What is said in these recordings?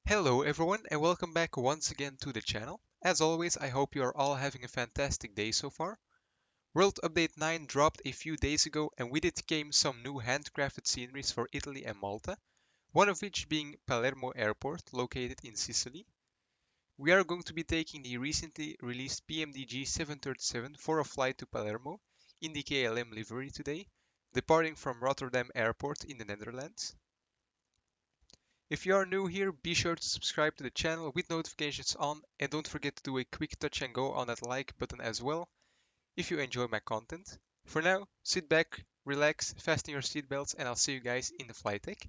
Hello everyone and welcome back once again to the channel. As always, I hope you are all having a fantastic day so far. World Update 9 dropped a few days ago and with it came some new handcrafted sceneries for Italy and Malta, one of which being Palermo Airport, located in Sicily. We are going to be taking the recently released Pmdg 737 for a flight to Palermo in the KLM livery today, departing from Rotterdam Airport in the Netherlands. If you are new here, be sure to subscribe to the channel with notifications on and don't forget to do a quick touch and go on that like button as well if you enjoy my content. For now, sit back, relax, fasten your seatbelts and I'll see you guys in the flight deck.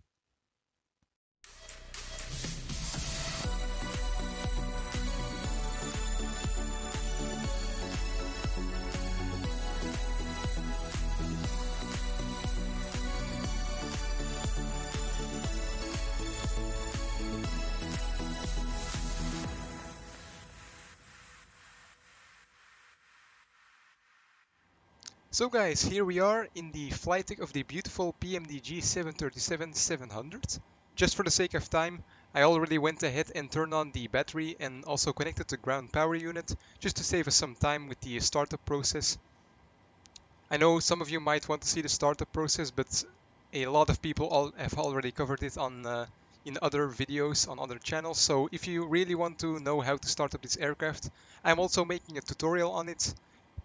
So guys, here we are in the flight deck of the beautiful Pmdg 737-700. Just for the sake of time, I already went ahead and turned on the battery and also connected the ground power unit just to save us some time with the startup process. I know some of you might want to see the startup process, but a lot of people have already covered it on in other videos on other channels. So if you really want to know how to start up this aircraft, I'm also making a tutorial on it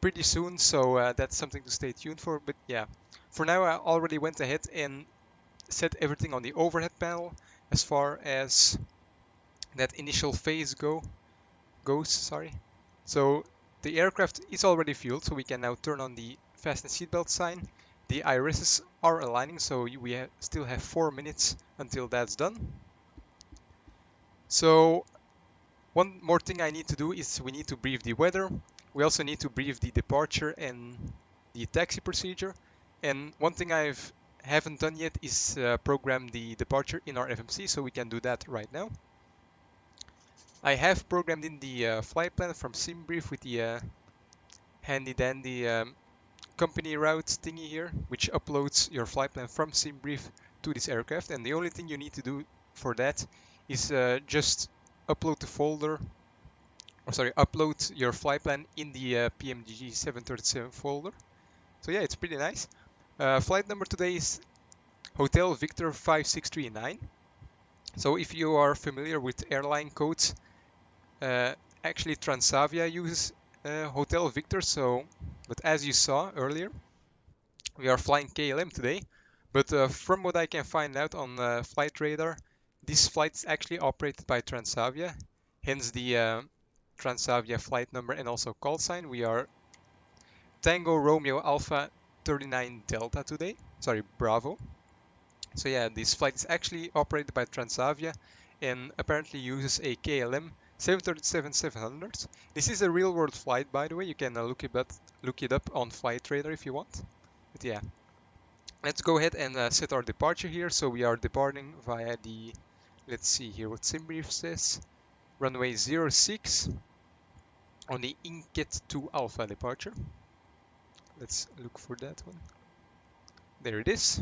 pretty soon, so that's something to stay tuned for. But yeah, for now I already went ahead and set everything on the overhead panel as far as that initial phase goes. Sorry. So the aircraft is already fueled, so we can now turn on the fasten seatbelt sign. The irises are aligning, so we still have 4 minutes until that's done. So one more thing I need to do is we need to brief the weather. We also need to brief the departure and the taxi procedure. And one thing I haven't done yet is program the departure in our FMC, so we can do that right now. I have programmed in the flight plan from SimBrief with the handy dandy company route thingy here, which uploads your flight plan from SimBrief to this aircraft. And the only thing you need to do for that is just upload the folder, or sorry, upload your flight plan in the Pmdg 737 folder. So yeah, it's pretty nice. Flight number today is Hotel Victor 5639. So if you are familiar with airline codes, actually Transavia uses Hotel Victor. But as you saw earlier, we are flying KLM today. But from what I can find out on Flight Radar, this flight is actually operated by Transavia. Hence the Transavia flight number and also call sign. We are Tango Romeo Alpha 39 Delta today. Sorry, Bravo. So yeah, this flight is actually operated by Transavia and apparently uses a KLM 737-700. This is a real-world flight, by the way. You can look it up on Flight Radar if you want. But yeah, let's go ahead and set our departure here. So we are departing via the, let's see here what SimBrief says, runway 06 on the Inket 2 Alpha departure. Let's look for that one. There it is.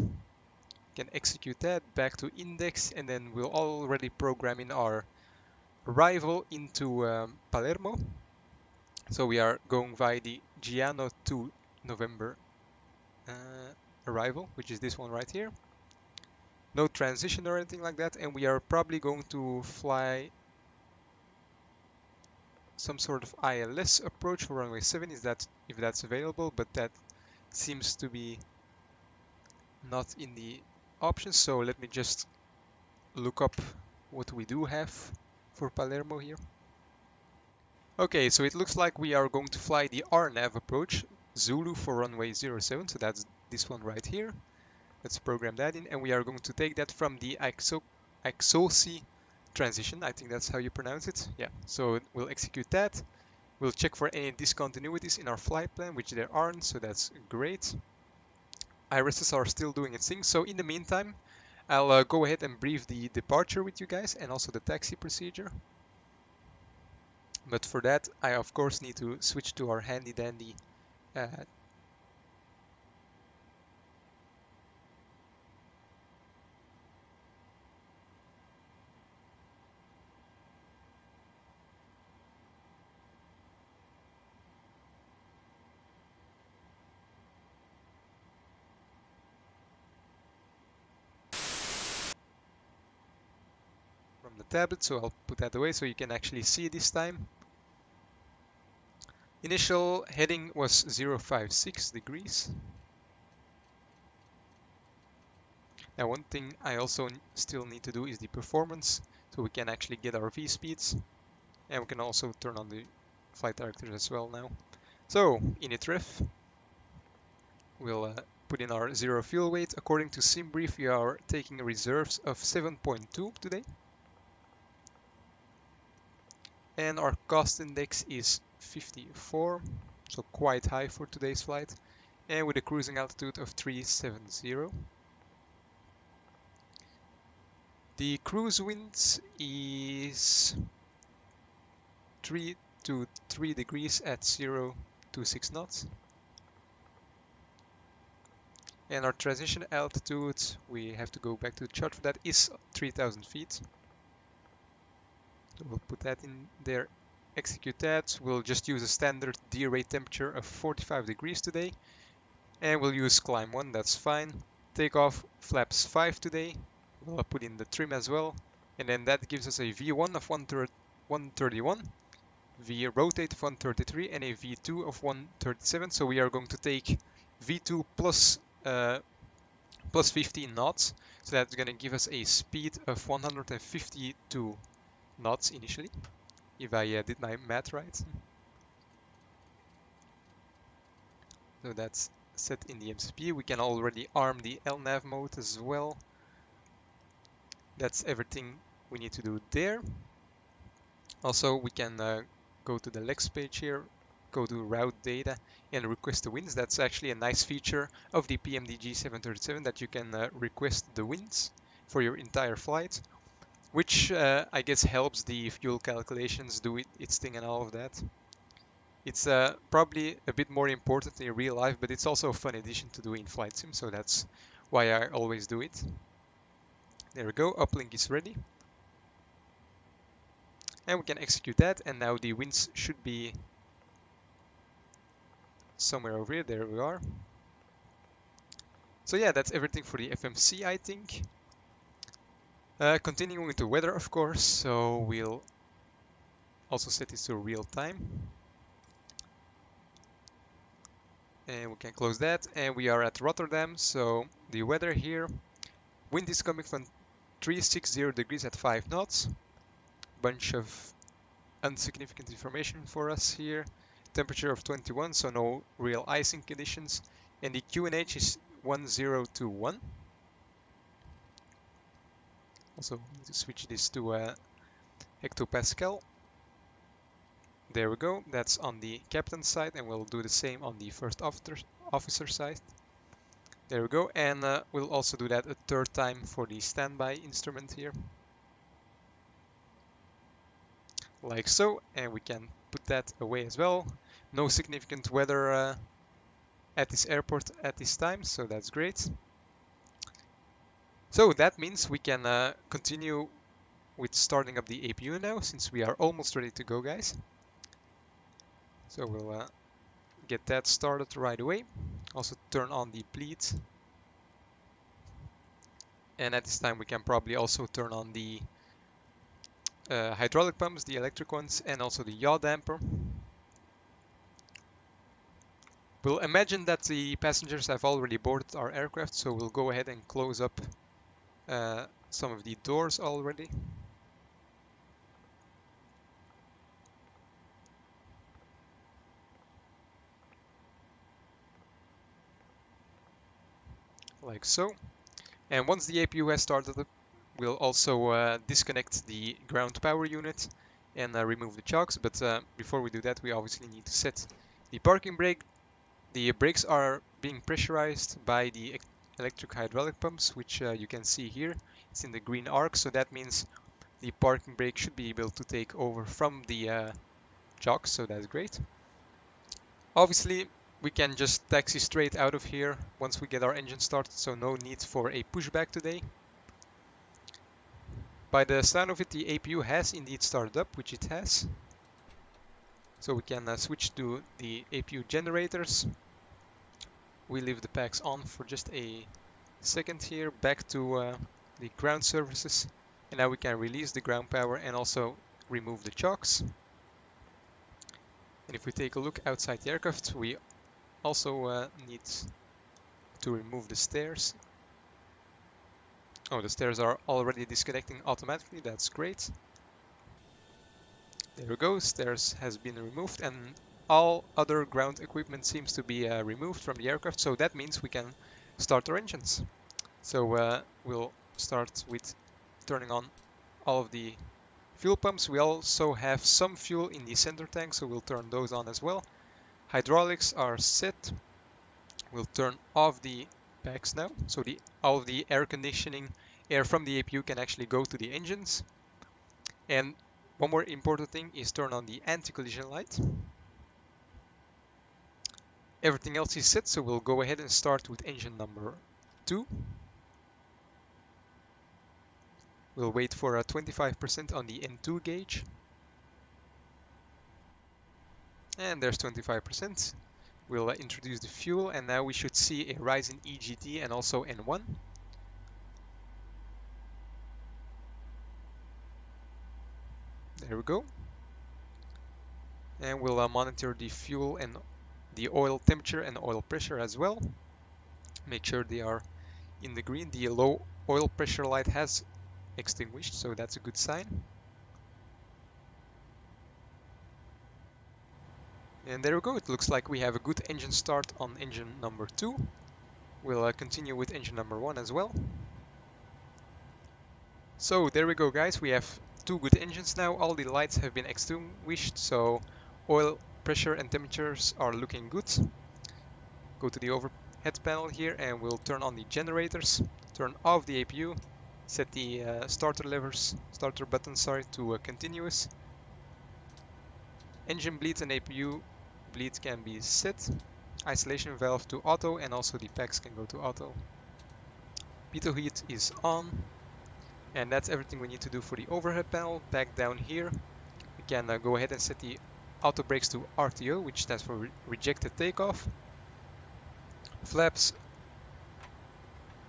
Can execute that back to index, and then we'll already program in our arrival into Palermo. So we are going via the Giano to November arrival, which is this one right here. No transition or anything like that, and we are probably going to fly some sort of ILS approach for runway 7, if that's available, but that seems to be not in the options. So let me just look up what we do have for Palermo here. Okay, so it looks like we are going to fly the RNAV approach, Zulu for runway 07, so that's this one right here. Let's program that in, and we are going to take that from the Axolsi transition. I think that's how you pronounce it. Yeah, so we'll execute that. We'll check for any discontinuities in our flight plan, which there aren't, so that's great. Irises are still doing its thing, so in the meantime, I'll go ahead and brief the departure with you guys and also the taxi procedure. But for that, I of course need to switch to our handy dandy from the tablet, so I'll put that away so you can actually see this time. Initial heading was 056 degrees. Now one thing I also still need to do is the performance, so we can actually get our V speeds, and we can also turn on the flight directors as well now. So init ref, we'll put in our zero fuel weight. According to SimBrief, we are taking reserves of 7.2 today. And our cost index is 54, so quite high for today's flight. And with a cruising altitude of 370. The cruise winds is 3 to 3 degrees at 0 to 6 knots. And our transition altitude, we have to go back to the chart for that, is 3000 feet. So we'll put that in there, execute that. We'll just use a standard D-rate temperature of 45 degrees today. And we'll use climb 1, that's fine. Takeoff flaps 5 today. We'll put in the trim as well. And then that gives us a V1 of 131, V rotate of 133, and a V2 of 137. So we are going to take V2 plus 15 knots. So that's going to give us a speed of 152 knots initially, if I did my math right. So that's set in the MCP. We can already arm the LNAV mode as well. That's everything we need to do there. Also, we can go to the Lex page here, go to route data and request the winds. That's actually a nice feature of the Pmdg 737, that you can request the winds for your entire flight, which I guess helps the fuel calculations do its thing and all of that. It's probably a bit more important in real life, but it's also a fun addition to do in Flight Sim, so that's why I always do it. There we go, uplink is ready. And we can execute that, and now the winds should be somewhere over here. There we are. So yeah, that's everything for the FMC, I think. Continuing with the weather, of course, so we'll also set this to real time. And we can close that, and we are at Rotterdam, so the weather here. Wind is coming from 360 degrees at 5 knots. Bunch of insignificant information for us here. Temperature of 21, so no real icing conditions. And the QNH is 1021. Also need to switch this to hectopascal. There we go, that's on the captain side, and we'll do the same on the first officer side. There we go, and we'll also do that a third time for the standby instrument here. Like so, and we can put that away as well. No significant weather at this airport at this time, so that's great. So that means we can continue with starting up the APU now, since we are almost ready to go, guys. So we'll get that started right away. Also turn on the bleed. And at this time we can probably also turn on the hydraulic pumps, the electric ones, and also the yaw damper. We'll imagine that the passengers have already boarded our aircraft, so we'll go ahead and close up some of the doors already. Like so. And once the APU has started up, we'll also disconnect the ground power unit and remove the chocks. But before we do that, we obviously need to set the parking brake. The brakes are being pressurized by the electric hydraulic pumps, which you can see here. It's in the green arc, so that means the parking brake should be able to take over from the chocks, so that's great. Obviously, we can just taxi straight out of here once we get our engine started, so no need for a pushback today. By the sound of it, the APU has indeed started up, which it has. So we can switch to the APU generators. We leave the packs on for just a second here, back to the ground services. And now we can release the ground power and also remove the chocks. And if we take a look outside the aircraft, we also need to remove the stairs. Oh, the stairs are already disconnecting automatically, that's great. There we go, stairs has been removed and all other ground equipment seems to be removed from the aircraft, so that means we can start our engines. So we'll start with turning on all of the fuel pumps. We also have some fuel in the center tank, so we'll turn those on as well. Hydraulics are set. We'll turn off the packs now, so all of the air conditioning air from the APU can actually go to the engines. And one more important thing is turn on the anti-collision light. Everything else is set, so we'll go ahead and start with engine number 2. We'll wait for a 25% on the N2 gauge. And there's 25%. We'll introduce the fuel, and now we should see a rise in EGT and also N1. There we go. And we'll monitor the fuel and the oil temperature and oil pressure as well. Make sure they are in the green. The low oil pressure light has extinguished, so that's a good sign. And there we go, it looks like we have a good engine start on engine number 2. We'll continue with engine number 1 as well. So there we go guys, we have 2 good engines now. All the lights have been extinguished, so oil pressure and temperatures are looking good. Go to the overhead panel here and we'll turn on the generators, turn off the APU, set the starter button to continuous. Engine bleed and APU bleed can be set. Isolation valve to auto, and also the packs can go to auto. Pitot heat is on, and that's everything we need to do for the overhead panel. Back down here, we can go ahead and set the auto brakes to RTO, which stands for rejected takeoff. Flaps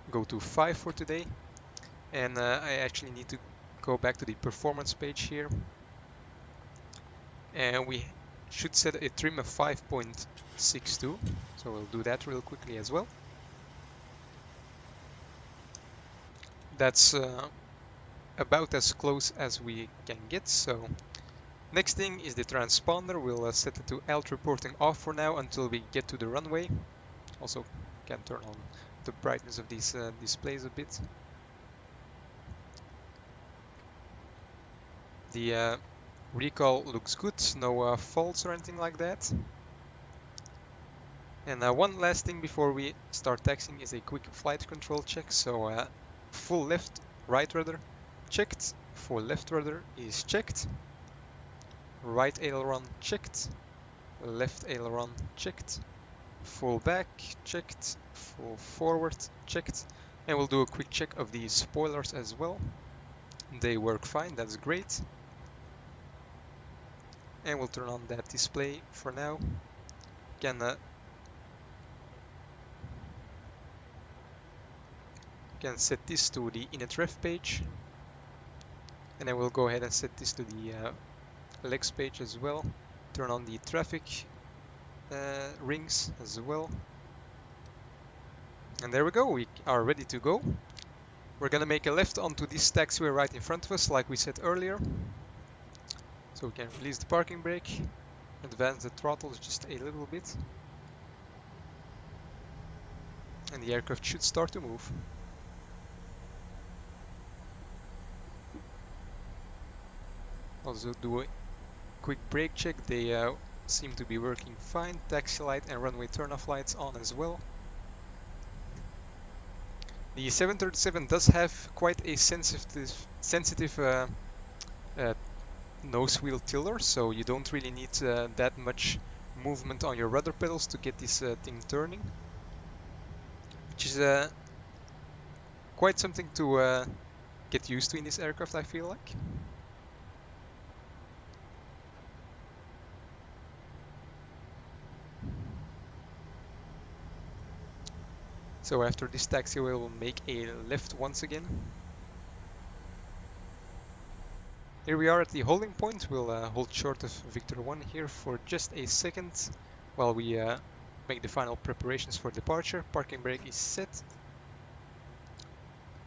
go to 5 for today, and I actually need to go back to the performance page here, and we should set a trim of 5.62, so we'll do that real quickly as well. That's about as close as we can get. So next thing is the transponder. We'll set it to alt reporting off for now until we get to the runway. Also can turn on the brightness of these displays a bit. The recall looks good, no faults or anything like that. And one last thing before we start taxiing is a quick flight control check. So full left right rudder checked, full left rudder is checked, right aileron checked, left aileron checked, full back checked, full forward checked, and we'll do a quick check of the spoilers as well. They work fine, that's great. And we'll turn on that display for now. Can set this to the init ref page, and then we'll go ahead and set this to the legs page as well. Turn on the traffic rings as well, and there we go, we are ready to go. We're gonna make a left onto this taxiway right in front of us like we said earlier, so we can release the parking brake, advance the throttle just a little bit, and the aircraft should start to move. Also do a quick brake check, they seem to be working fine. Taxi light and runway turn-off lights on as well. The 737 does have quite a sensitive nose wheel tiller, so you don't really need that much movement on your rudder pedals to get this thing turning, which is quite something to get used to in this aircraft, I feel like. So after this taxiway, we'll make a left once again. Here we are at the holding point. We'll hold short of Victor 1 here for just a second while we make the final preparations for departure. Parking brake is set.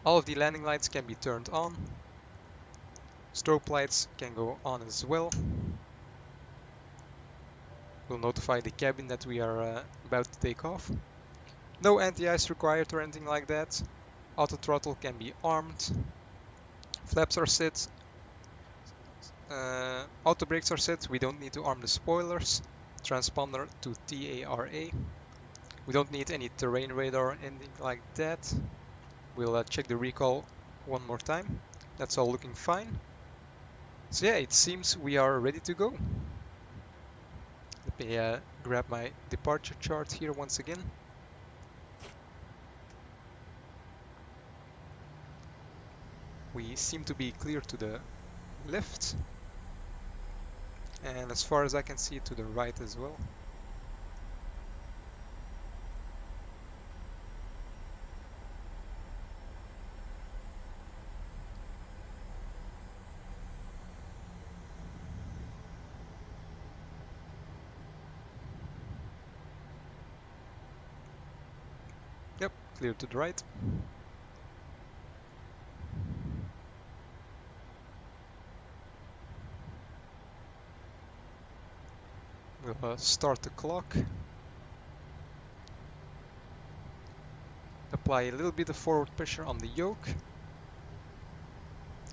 All of the landing lights can be turned on. Strobe lights can go on as well. We'll notify the cabin that we are about to take off. No anti-ice required or anything like that. Auto throttle can be armed. Flaps are set. Auto brakes are set. We don't need to arm the spoilers. Transponder to TARA. We don't need any terrain radar or anything like that. We'll check the recall one more time. That's all looking fine. So yeah, it seems we are ready to go. Let me grab my departure chart here once again. We seem to be clear to the left. And as far as I can see, to the right as well. Yep, clear to the right. We'll start the clock. Apply a little bit of forward pressure on the yoke.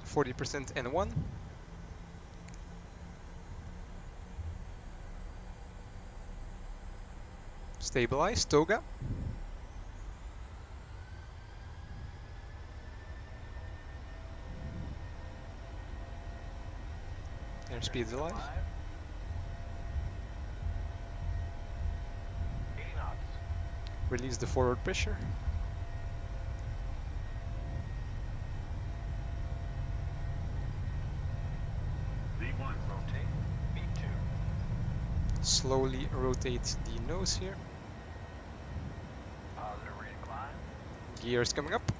40% N1. Stabilize, toga. Airspeed is alive. Release the forward pressure. V1, rotate. V2. Slowly rotate the nose here. Positive rate of climb. Gears coming up.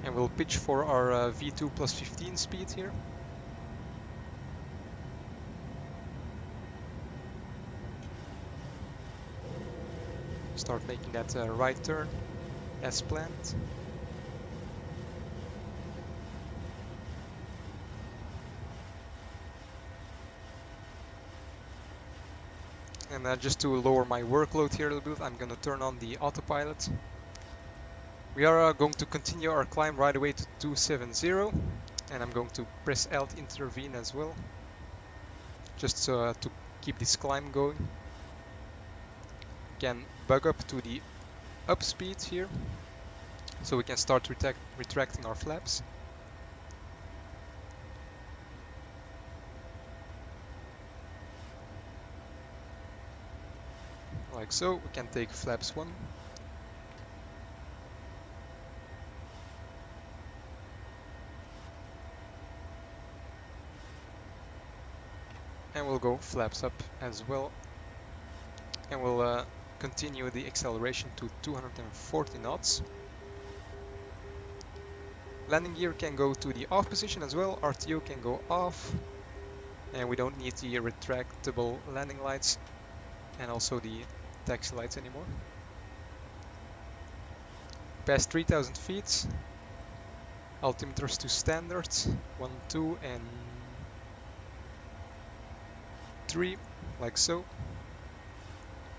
And we'll pitch for our V2 plus 15 speed here. Start making that right turn as planned. And just to lower my workload here a little bit, I'm going to turn on the autopilot. We are going to continue our climb right away to 270, and I'm going to press Alt intervene as well, just to keep this climb going. Can bug up to the up speed here, so we can start retracting our flaps. Like so. We can take flaps 1. And we'll go flaps up as well. And we'll continue the acceleration to 240 knots. Landing gear can go to the off position as well. RTO can go off. And we don't need the retractable landing lights and also the taxi lights anymore. Past 3000 feet. Altimeters to standard. 1, 2 and 3, like so.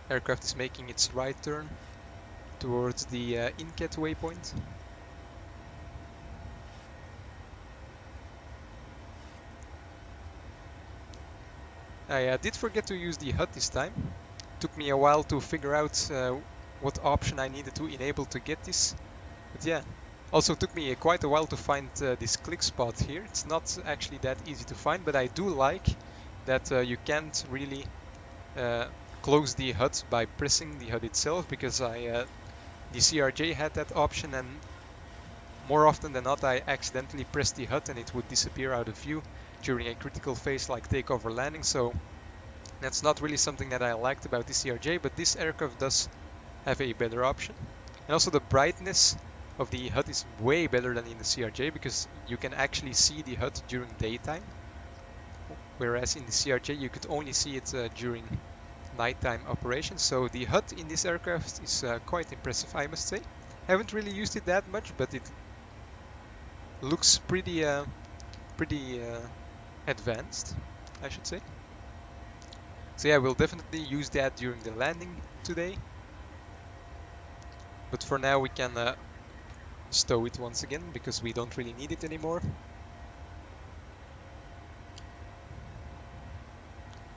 Aircraft is making its right turn towards the INCAT waypoint. I did forget to use the HUD this time. Took me a while to figure out what option I needed to enable to get this. But yeah, also took me quite a while to find this click spot here. It's not actually that easy to find, but I do like that you can't really close the HUD by pressing the HUD itself, because the CRJ had that option, and more often than not I accidentally pressed the HUD and it would disappear out of view during a critical phase like takeoff or landing. So that's not really something that I liked about the CRJ, but this aircraft does have a better option. And also the brightness of the HUD is way better than in the CRJ because you can actually see the HUD during daytime, whereas in the CRJ you could only see it during nighttime operations. So the HUD in this aircraft is quite impressive, I must say. Haven't really used it that much, but it looks pretty advanced, I should say. So yeah, we'll definitely use that during the landing today. But for now we can stow it once again because we don't really need it anymore.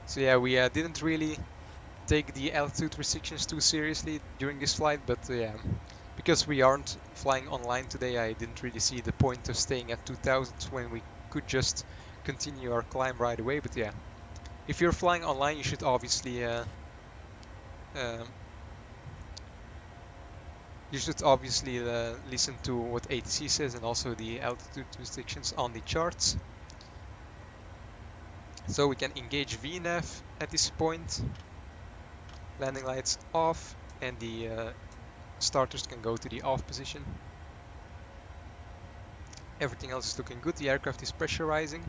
So yeah, we didn't really take the altitude restrictions too seriously during this flight, but yeah, because we aren't flying online today, I didn't really see the point of staying at 2000 when we could just continue our climb right away. But yeah, if you're flying online, you should obviously um, listen to what ATC says and also the altitude restrictions on the charts. So we can engage VNAV at this point. Landing lights off, and the starters can go to the off position. Everything else is looking good. The aircraft is pressurizing,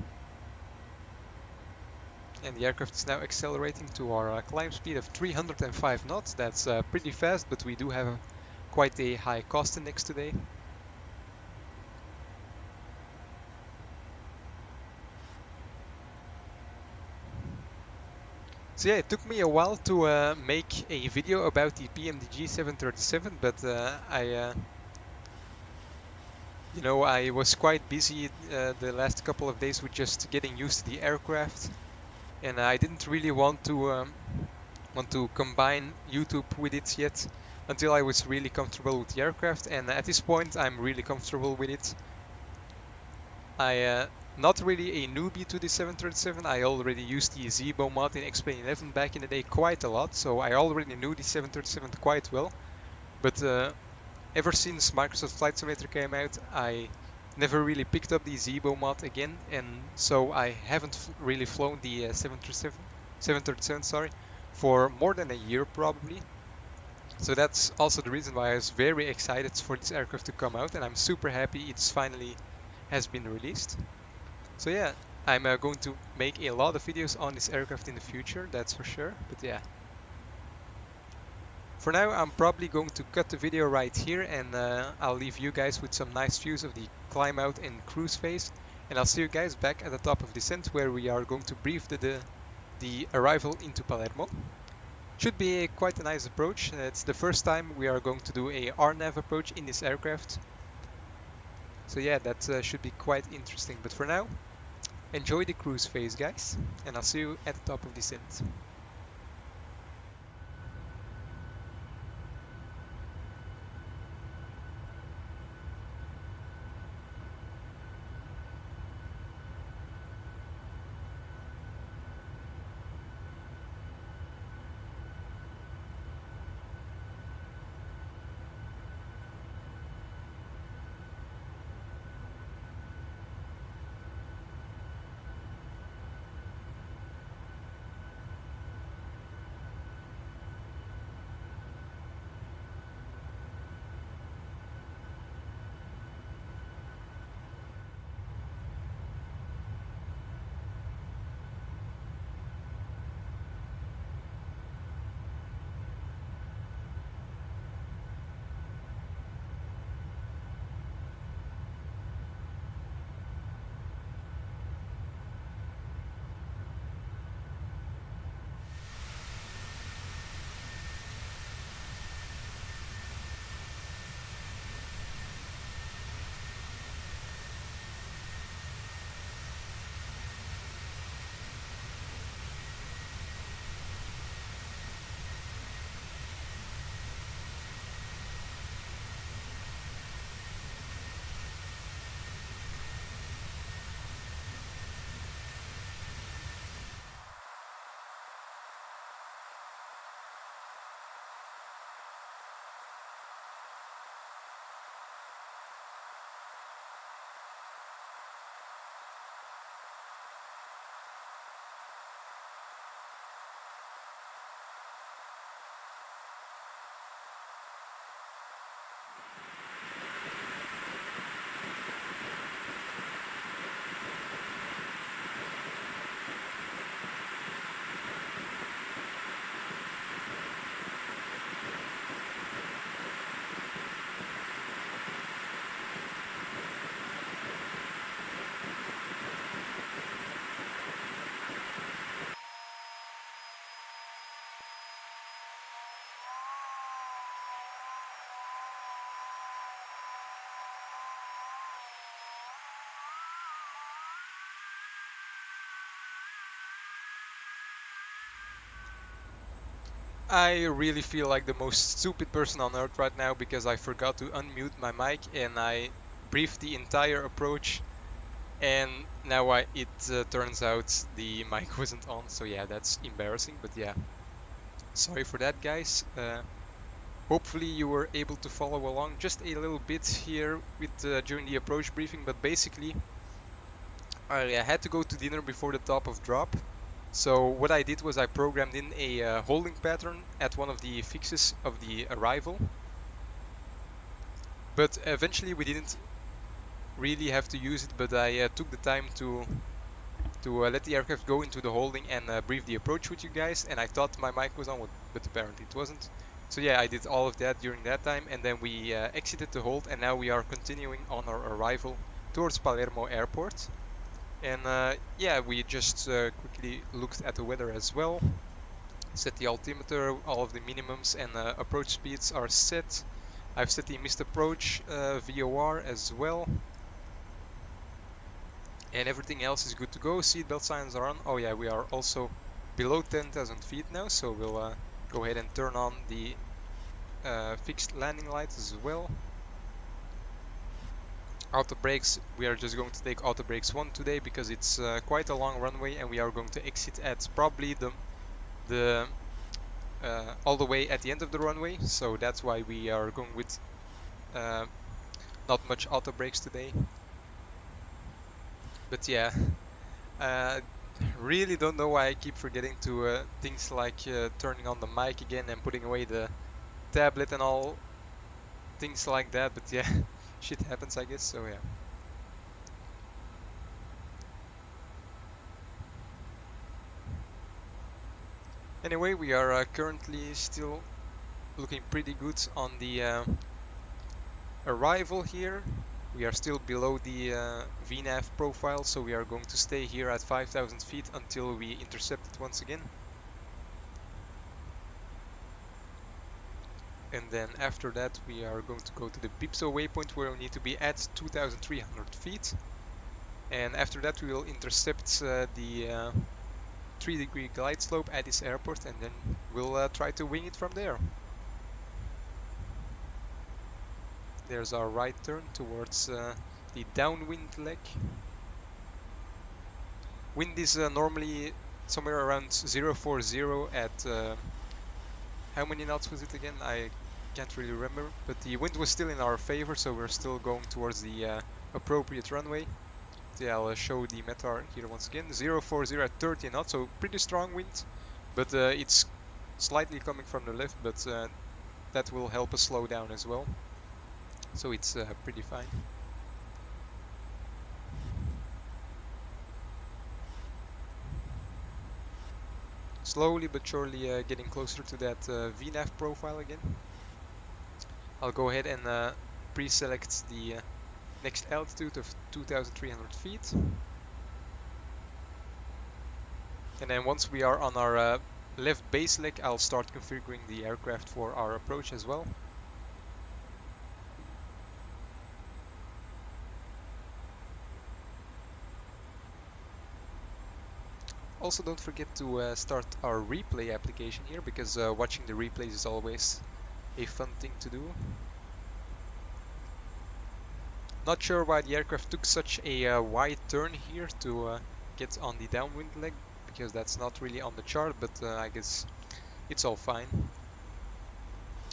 and the aircraft is now accelerating to our climb speed of 305 knots. That's pretty fast, but we do have quite a high cost index today. So yeah, it took me a while to make a video about the Pmdg 737, but I was quite busy the last couple of days with just getting used to the aircraft, and I didn't really want to combine YouTube with it yet until I was really comfortable with the aircraft. And at this point, I'm really comfortable with it. Not really a newbie to the 737. I already used the Zibo mod in X-Plane 11 back in the day quite a lot, so I already knew the 737 quite well. But ever since Microsoft Flight Simulator came out, I never really picked up the Zibo mod again, and so I haven't really flown the 737, sorry, for more than a year probably. So that's also the reason why I was very excited for this aircraft to come out, and I'm super happy it's finally has been released. So yeah, I'm going to make a lot of videos on this aircraft in the future, that's for sure. But yeah, for now I'm probably going to cut the video right here, and I'll leave you guys with some nice views of the climb out and cruise phase. And I'll see you guys back at the top of descent, where we are going to brief the arrival into Palermo. Should be quite a nice approach. It's the first time we are going to do a RNAV approach in this aircraft. So yeah, that should be quite interesting. But for now, enjoy the cruise phase, guys, and I'll see you at the top of descent. I really feel like the most stupid person on earth right now because I forgot to unmute my mic and I briefed the entire approach, and now it turns out the mic wasn't on, so yeah, that's embarrassing, but yeah, sorry for that, guys. Hopefully you were able to follow along just a little bit here with during the approach briefing, but basically I had to go to dinner before the top of drop. So what I did was I programmed in a holding pattern at one of the fixes of the arrival, but eventually we didn't really have to use it, but I took the time to let the aircraft go into the holding and brief the approach with you guys, and I thought my mic was on, but apparently it wasn't. So yeah, I did all of that during that time, and then we exited the hold, and now we are continuing on our arrival towards Palermo Airport. And yeah, we just quickly looked at the weather as well, set the altimeter, all of the minimums and approach speeds are set. I've set the missed approach VOR as well, and everything else is good to go. Seatbelt signs are on. Oh yeah, we are also below 10,000 feet now, so we'll go ahead and turn on the fixed landing lights as well. Auto brakes, we are just going to take auto brakes 1 today because it's quite a long runway, and we are going to exit at probably the all the way at the end of the runway, so that's why we are going with not much auto brakes today. But yeah, really don't know why I keep forgetting to things like turning on the mic again and putting away the tablet and all things like that, but yeah, shit happens, I guess, so yeah. Anyway, we are currently still looking pretty good on the arrival here. We are still below the VNAV profile, so we are going to stay here at 5,000 feet until we intercept it once again. And then after that we are going to go to the Bipso waypoint where we need to be at 2,300 feet. And after that we will intercept the 3-degree glide slope at this airport, and then we'll try to wing it from there. There's our right turn towards the downwind leg. Wind is normally somewhere around 040 at how many knots was it again? I can't really remember, but the wind was still in our favor, so we're still going towards the appropriate runway. So yeah, I'll show the METAR here once again. 040 at 30 knots, so pretty strong wind, but it's slightly coming from the left, but that will help us slow down as well. So it's pretty fine. Slowly but surely getting closer to that VNAV profile again. I'll go ahead and pre-select the next altitude of 2,300 feet. And then once we are on our left base leg, I'll start configuring the aircraft for our approach as well. Also, don't forget to start our replay application here, because watching the replays is always a fun thing to do. Not sure why the aircraft took such a wide turn here to get on the downwind leg, because that's not really on the chart, but I guess it's all fine.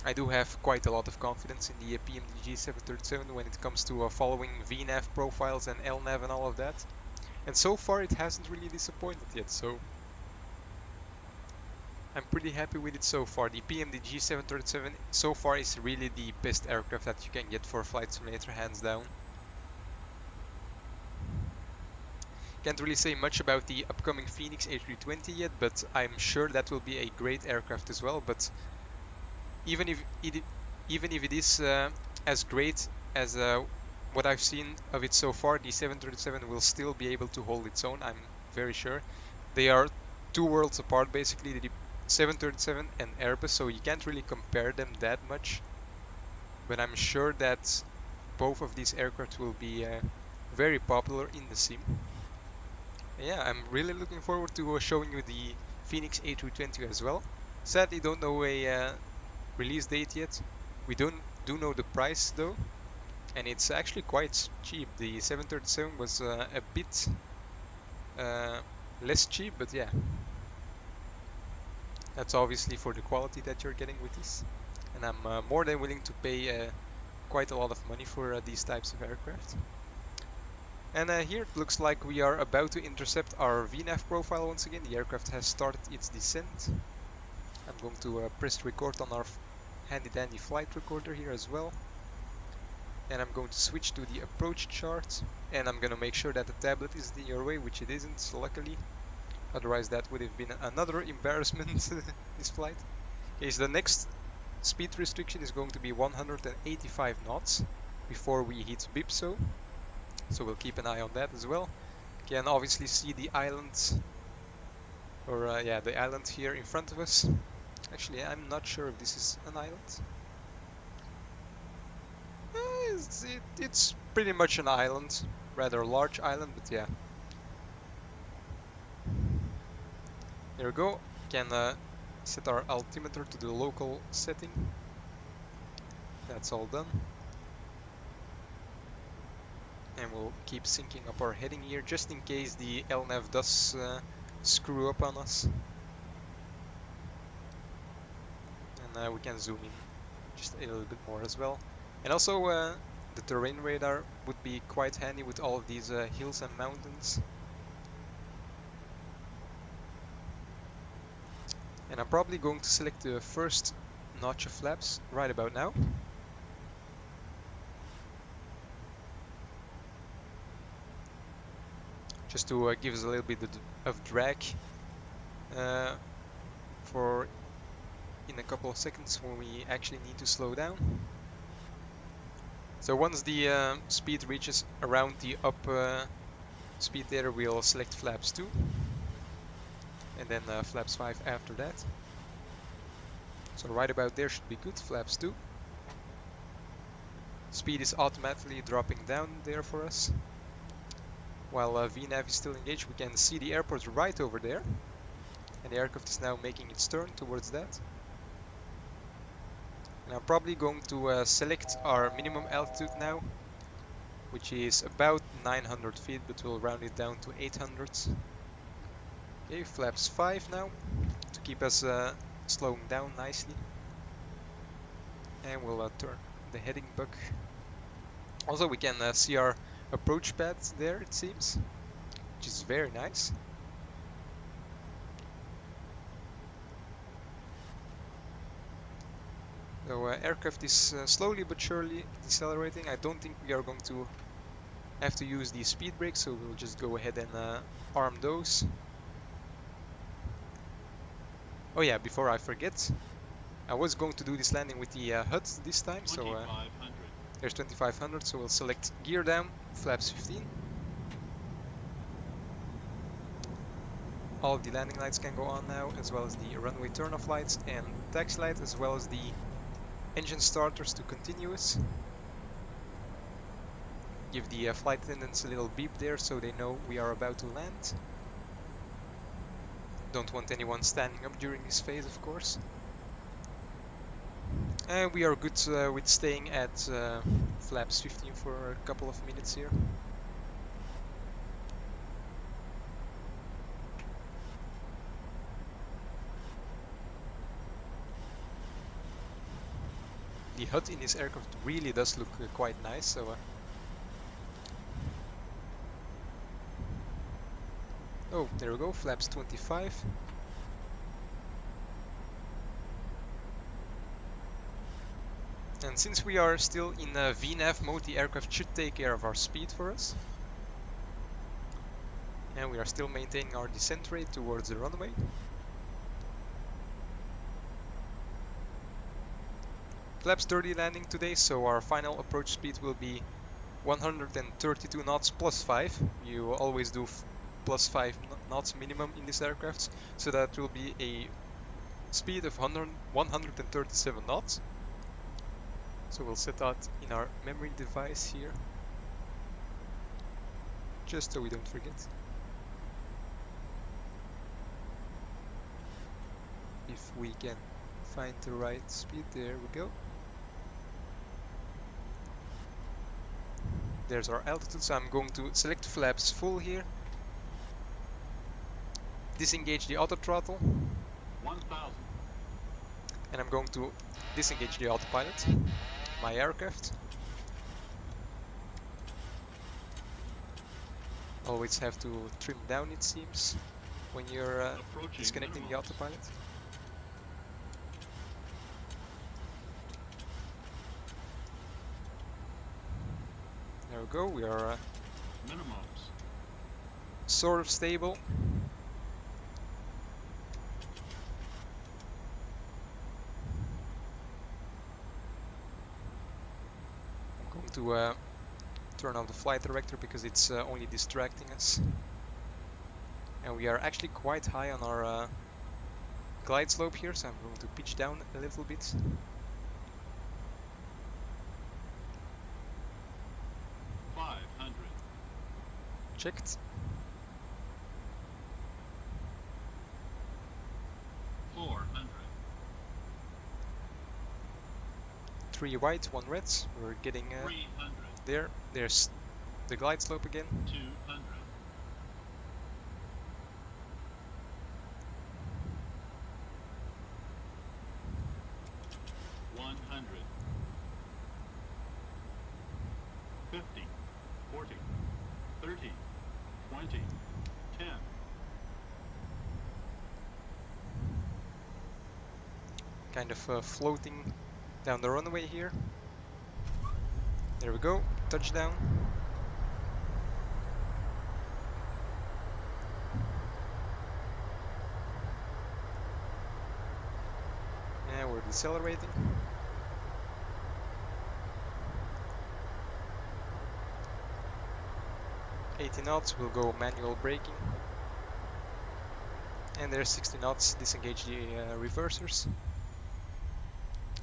I do have quite a lot of confidence in the Pmdg 737 when it comes to following VNAV profiles and LNAV and all of that. And so far it hasn't really disappointed yet, so I'm pretty happy with it so far. The Pmdg 737 so far is really the best aircraft that you can get for Flight Simulator, hands down. Can't really say much about the upcoming Phoenix A320 yet, but I'm sure that will be a great aircraft as well. But even if it is as great as what I've seen of it so far, the 737 will still be able to hold its own, I'm very sure. They are two worlds apart, basically, the 737 and Airbus, so you can't really compare them that much. But I'm sure that both of these aircraft will be very popular in the sim. Yeah, I'm really looking forward to showing you the Phoenix A320 as well. Sadly, don't know a release date yet. We do know the price though, and it's actually quite cheap. The 737 was a bit less cheap, but yeah, that's obviously for the quality that you're getting with this. And I'm more than willing to pay quite a lot of money for these types of aircraft. And here it looks like we are about to intercept our VNAV profile once again. The aircraft has started its descent. I'm going to press record on our handy dandy flight recorder here as well. And I'm going to switch to the approach chart. And I'm going to make sure that the tablet is in your way, which it isn't, luckily. Otherwise that would have been another embarrassment this flight. Okay, so the next speed restriction is going to be 185 knots before we hit BIPSO. So we'll keep an eye on that as well. Can obviously see the island, or yeah, the island here in front of us. Actually, I'm not sure if this is an island. It's pretty much an island, rather large island, but yeah. There we go. Can set our altimeter to the local setting. That's all done. And we'll keep syncing up our heading here, just in case the LNAV does screw up on us. And we can zoom in just a little bit more as well. And also the terrain radar would be quite handy with all of these hills and mountains. And I'm probably going to select the first notch of flaps right about now. Just to give us a little bit of drag for in a couple of seconds when we actually need to slow down. So once the speed reaches around the up speed there, we'll select flaps 2 and then flaps 5 after that. So right about there should be good, flaps 2. Speed is automatically dropping down there for us. While VNAV is still engaged, we can see the airport right over there. And the aircraft is now making its turn towards that. And I'm probably going to select our minimum altitude now, which is about 900 feet, but we'll round it down to 800. Okay, flaps 5 now, to keep us slowing down nicely. And we'll turn the heading buck. Also, we can see our approach pad there, it seems, which is very nice. So aircraft is slowly but surely decelerating. I don't think we are going to have to use the speed brakes, so we'll just go ahead and arm those. Oh yeah, before I forget, I was going to do this landing with the HUD this time, so there's 2500, so we'll select gear down, flaps 15. All of the landing lights can go on now, as well as the runway turn-off lights and taxi light, as well as the engine starters to continuous. Give the flight attendants a little beep there so they know we are about to land. Don't want anyone standing up during this phase, of course. And we are good with staying at flaps 15 for a couple of minutes here. The HUD in this aircraft really does look quite nice, so oh, there we go, flaps 25. And since we are still in VNAV mode, the aircraft should take care of our speed for us. And we are still maintaining our descent rate towards the runway. Flaps 30 landing today, so our final approach speed will be 132 knots plus 5. You always do plus 5 knots minimum in these aircrafts, so that will be a speed of 137 knots. So we'll set that in our memory device here, just so we don't forget. if we can find the right speed. There we go. There's our altitude, so I'm going to select flaps full here. Disengage the auto throttle. 1,000. And I'm going to disengage the autopilot, my aircraft. Always have to trim down, it seems, when you're disconnecting the autopilot. There we go, we are Minimums. sort of stable. I'm going to turn off the flight director because it's only distracting us. And we are actually quite high on our glide slope here, so I'm going to pitch down a little bit. 500. Checked. 400. 3 white, 1 red. We're getting 300. there. There's the glide slope again. 200. 100. 50. 40. 30. 20. 10. Kind of floating down the runway here. There we go, touchdown. And we're decelerating. $80 knots, we'll go manual braking. And there's 60 knots, disengage the reversers.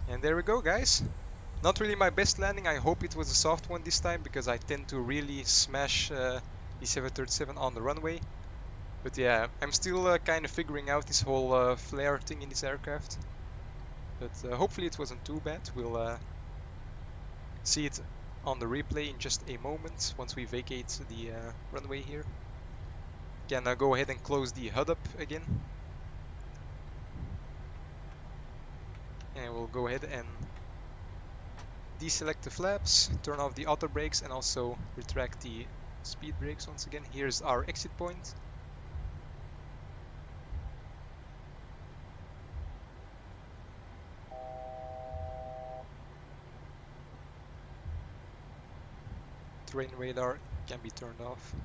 And there we go, guys. Not really my best landing. I hope it was a soft one this time, because I tend to really smash the 737 on the runway. But yeah, I'm still kind of figuring out this whole flare thing in this aircraft. But hopefully it wasn't too bad. We'll see it on the replay in just a moment once we vacate the runway here. Can go ahead and close the HUD up again. And we'll go ahead and deselect the flaps, turn off the auto brakes, and also retract the speed brakes once again. Here's our exit point. Terrain radar can be turned off.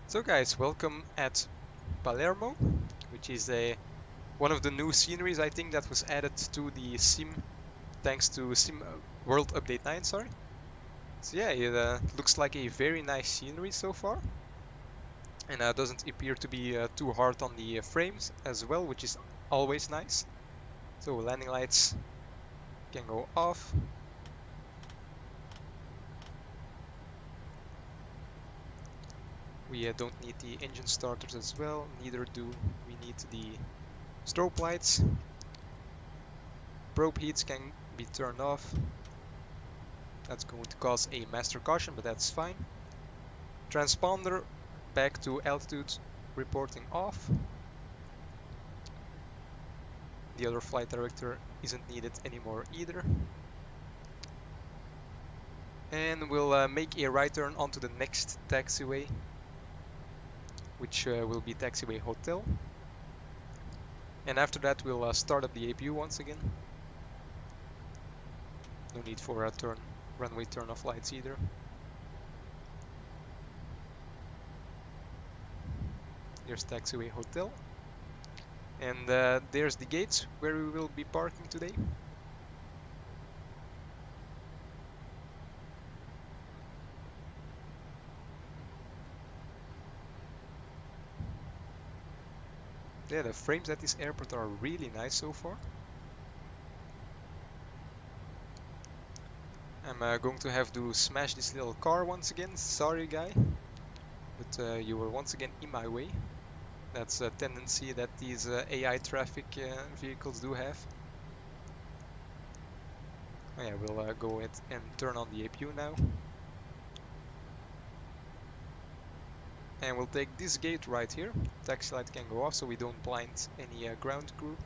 So guys, welcome at Palermo, which is one of the new sceneries I think that was added to the sim thanks to Sim World Update 9, sorry. So yeah, it looks like a very nice scenery so far. And doesn't appear to be too hard on the frames as well, which is always nice. So landing lights can go off. We don't need the engine starters as well, neither do we need the strobe lights. Probe heats can be turned off. That's going to cause a master caution, but that's fine. Transponder back to altitude reporting off. The other flight director isn't needed anymore either. And we'll make a right turn onto the next taxiway, which will be Taxiway Hotel. And after that we'll start up the APU once again. No need for a runway turn off lights either. Here's Taxiway Hotel. And there's the gates where we will be parking today. Yeah, the frames at this airport are really nice so far. I'm going to have to smash this little car once again, sorry guy. but you were once again in my way. That's a tendency that these AI traffic vehicles do have. Oh yeah, we'll go ahead and turn on the APU now. And we'll take this gate right here. Taxi light can go off so we don't blind any ground crew.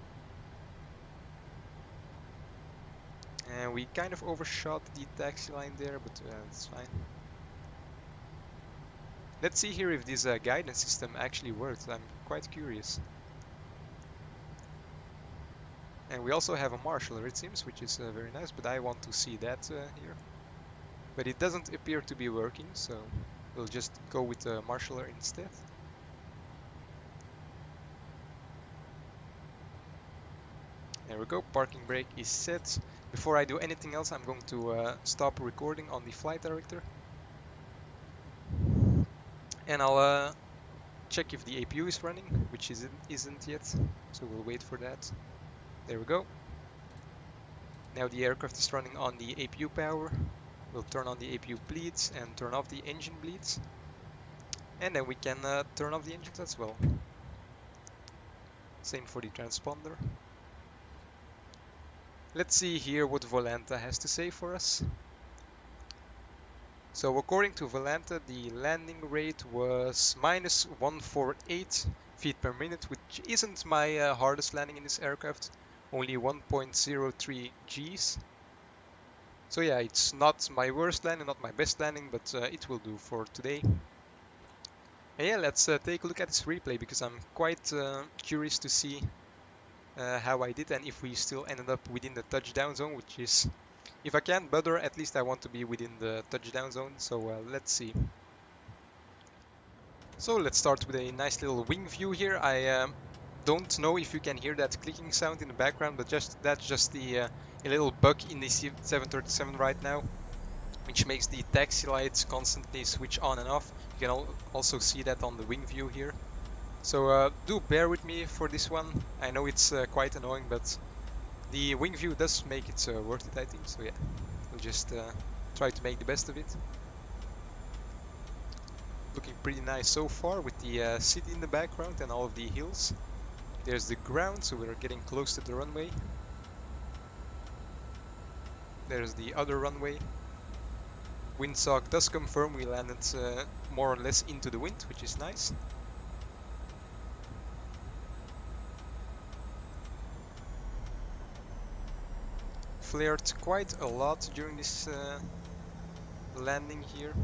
And we kind of overshot the taxi line there, but it's fine. Let's see here if this guidance system actually works. I'm quite curious. And we also have a marshaller, it seems, which is very nice, but I want to see that here. But it doesn't appear to be working, so we'll just go with the marshaller instead. There we go, parking brake is set. Before I do anything else, I'm going to stop recording on the flight director. And I'll check if the APU is running, which isn't yet, so we'll wait for that. There we go. Now the aircraft is running on the APU power. We'll turn on the APU bleeds and turn off the engine bleeds. And then we can turn off the engines as well. Same for the transponder. Let's see here what Volanta has to say for us. So according to Volanta, the landing rate was minus 148 feet per minute, which isn't my hardest landing in this aircraft, only 1.03 Gs. So yeah, it's not my worst landing, not my best landing, but it will do for today. And yeah, let's take a look at this replay, because I'm quite curious to see how I did and if we still ended up within the touchdown zone, which is, if I can't butter, at least I want to be within the touchdown zone, so let's see. So let's start with a nice little wing view here. I don't know if you can hear that clicking sound in the background, but that's just the a little bug in the 737 right now, which makes the taxi lights constantly switch on and off. You can also see that on the wing view here. So do bear with me for this one. I know it's quite annoying, but the wing view does make it worth it, I think. So yeah, we'll just try to make the best of it. Looking pretty nice so far with the city in the background and all of the hills. There's the ground, so we're getting close to the runway. There's the other runway. Windsock does confirm we landed more or less into the wind, which is nice. Flared quite a lot during this landing here.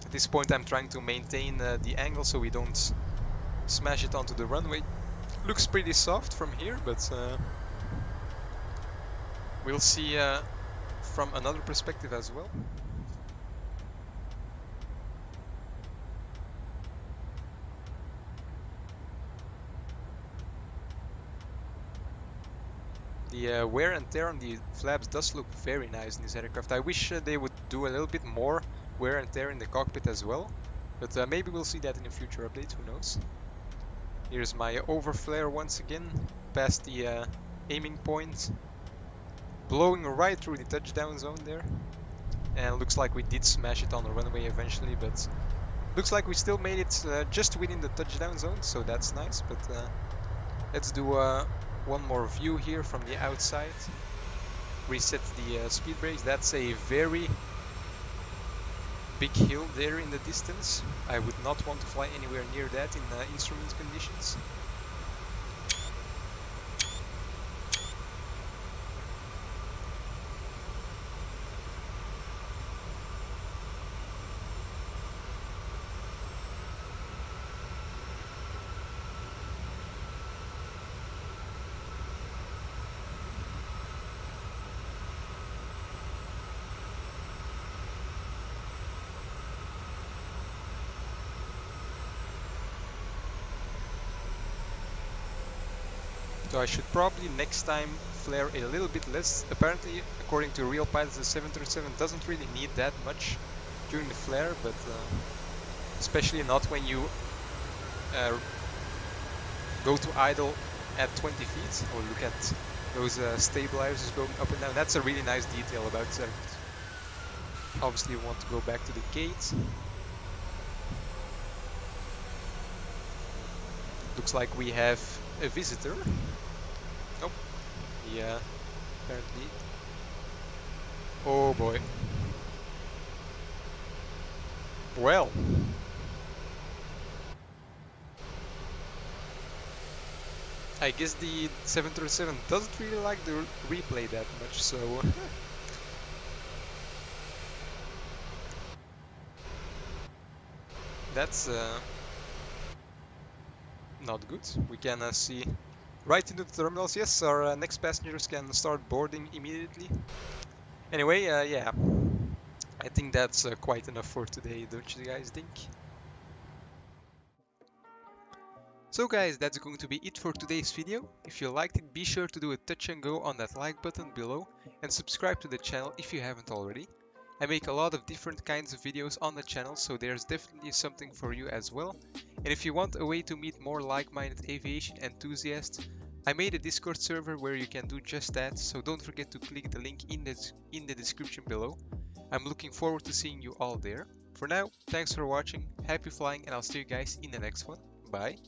At this point I'm trying to maintain the angle so we don't smash it onto the runway. Looks pretty soft from here, but we'll see from another perspective as well. The wear and tear on the flaps does look very nice in this aircraft. I wish they would do a little bit more wear and tear in the cockpit as well, but maybe we'll see that in a future update, who knows. Here's my overflare once again, past the aiming point, blowing right through the touchdown zone there, and looks like we did smash it on the runway eventually, but looks like we still made it just within the touchdown zone, so that's nice. But let's do one more view here from the outside. Reset the speed brakes. That's a very big hill there in the distance. I would not want to fly anywhere near that in instrument conditions. So I should probably next time flare a little bit less. Apparently, according to real pilots, the 737 doesn't really need that much during the flare, but especially not when you go to idle at 20 feet, or look at those stabilizers going up and down. That's a really nice detail about it. Obviously, we want to go back to the gate. Looks like we have a visitor. Nope. Yeah, apparently. Oh boy. Well. I guess the 737 doesn't really like the replay that much, so that's not good. We can see right into the terminals. Yes, our next passengers can start boarding immediately. Anyway, yeah, I think that's quite enough for today, don't you guys think? So guys, that's going to be it for today's video. If you liked it, be sure to do a touch and go on that like button below and subscribe to the channel if you haven't already. I make a lot of different kinds of videos on the channel, so there's definitely something for you as well. And if you want a way to meet more like-minded aviation enthusiasts, I made a Discord server where you can do just that, so don't forget to click the link in the description below. I'm looking forward to seeing you all there. For now, thanks for watching, happy flying, and I'll see you guys in the next one. Bye!